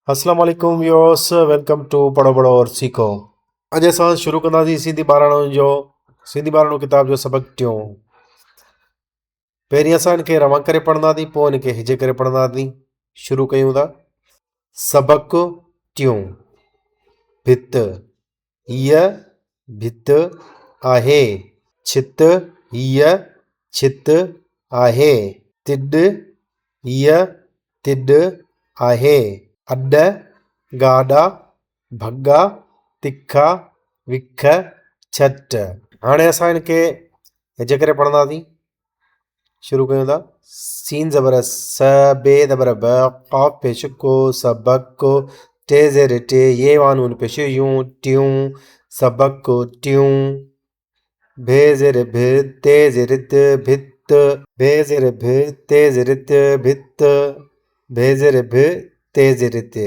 अस्सलाम वालेकुम viewers, welcome two पढ़ो पढ़ो और सीखो। अॼु असां शुरू कंदासीं सिंधी ॿारहणो किताब जो सबक़ टियों। पहिरीं असां हिनखे रवां करे पढ़ंदासीं, पोइ हिनखे हिजे करे पढ़ंदासीं। शुरू कयूं था। सबक़ टियों। भित, हीअ भित आहे। छित, हीअ छित आहे। तिॾ, हीअ तिॾ आहे। अॾ, गाॾा, भॻा, तिखा, विख, छट। हाणे असां हिनखे हिजे करे पढ़ंदासीं। शुरू कयूं था। सीन ज़बर स, बे ज़बर ब, क़ाफ़ पेश को, सबक़, टे ज़ेर टे, ये वानून पेश यूं, टियूं, सबक़ टियूं। भे ज़ेर भ, ते ज़ेर त, भित। भे ज़ेर भ, ते ज़ेर त, भित। भे ज़ेर भ, ते ज़ेर त।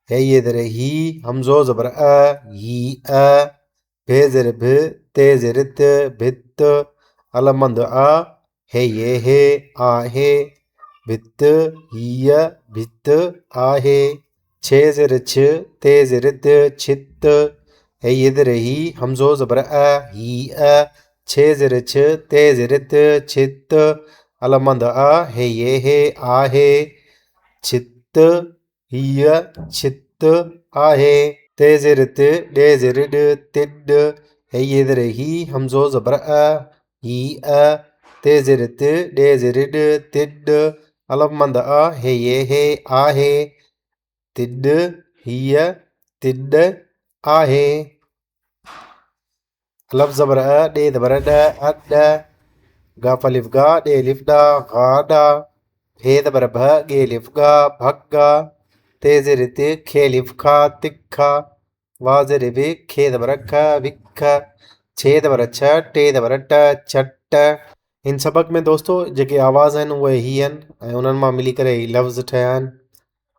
है ये ज़ेर ही, हमज़ो ज़बर अ, ही अ। भे ज़ेर भ, ते ज़ेर त, भित। अलमंद आ, है ये हे, आहे। भित, हीअ भित आहे। छे ज़ेर छ, ते ज़ेर त, छित। है ये ज़ेर ही, हमज़ो ज़बर अ, ही अ। छे ज़ेर छ, ते ज़ेर त, छित। अलमंद आ, है ये हे, आहे। छित, हीअ छित आहे। ते ज़ेर त, ॾे ज़ेर ॾ, तिॾ। है ये ज़ेर ही, हमज़ो ज़बर अ, ही अ। ते ज़ेर त, ॾे ज़ेर ॾ, तिॾ। अलमंद आ, है ये हे, आहे। तिॾ, हीअ तिॾ आहे। अलफ ज़बर अ, ॾे ज़बर ॾ, अॾ। गाफ़ अलिफ गा, ॾे अलिफ ॾा, गाॾा। हे ज़बर भ, ॻे अलिफ गा, भॻा। ते ज़ेर ते, खे अलिफ खा, तिखा। वा ज़ेर वे, खे ज़बर ख, विख। छे ज़बर छ, टे ज़बर ट, छट। हिन सबक़ में दोस्तों जेके आवाज़ आहिनि उहे ही आहिनि ऐं उन्हनि मां मिली करे ही लफ़्ज़ ठहिया आहिनि।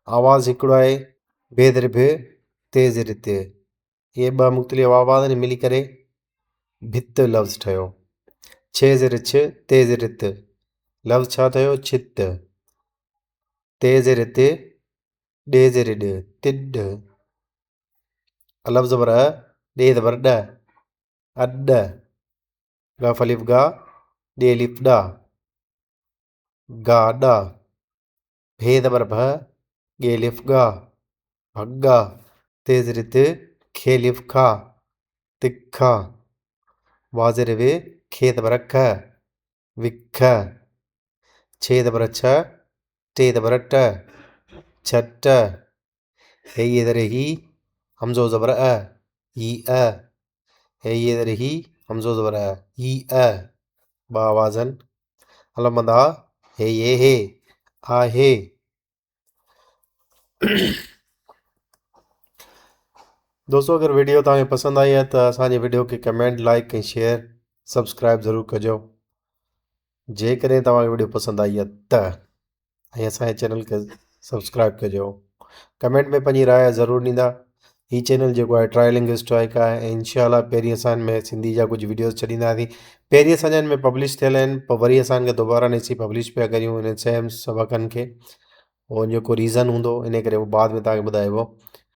आवाज़ हिकिड़ो आहे बे ज़ेर भ, ते ज़ेर त। इहे ॿ मुख़्तलिफ़ आवाज़ आहिनि, मिली करे भित लफ़्ज़ ठहियो। छे ज़ेर छ, ते ज़ेर त। लफ़्ज़ छा ठहियो? छित। ते ज़ेर ते, ॾे ज़ेर ॾ, तिॾ। अलफ ज़बर अ, ॾे ज़बर ॾ, अॾ। गाफ़ अलिफ गा, ॾे अलिफ ॾा, गाॾा। भे ज़बर भ, ॻे अलिफ गा, भॻा। ते ज़ेर त, खे अलिफ खा, तिखा। वा ज़ेर वे, खे ज़बर ख, विख। छे ज़बर छ, टे ज़बर ट, छट। है ये ज़ेर ही, हमज़ो ज़बर अ, ही अ। है ये ज़ेर ही, हमज़ो ज़बर अ, ही अ। ॿ आवाज़ आहिनि। अलमंद आ, है ये हे, आहे। दोस्तों अगर वीडियो तव्हांखे पसंदि आई आहे त असांजे वीडियो खे कमेंट, लाइक ऐं शेयर, सब्सक्राइब ज़रूरु कजो। जेकॾहिं तव्हांखे वीडियो पसंदि आई आहे त ऐं असांजे चैनल खे सब्सक्राइब कजो। कमेंट में पंहिंजी राय ज़रूरु ॾींदा। हीउ चैनल जेको आहे ट्रायल इंग्लिश स्ट्राइक आहे ऐं इंशाल्लाह पहिरीं असां हिन में सिंधी जा कुझु वीडियोस छॾींदासीं। पहिरीं असांजा हिन में पब्लिश थियल आहिनि, पोइ वरी असां हिनखे दुबारा ॾिसी पब्लिश पिया करियूं हिन सेम सबक़नि खे। उहो जेको रीज़न हूंदो इन करे उहो बाद में तव्हांखे ॿुधाइबो।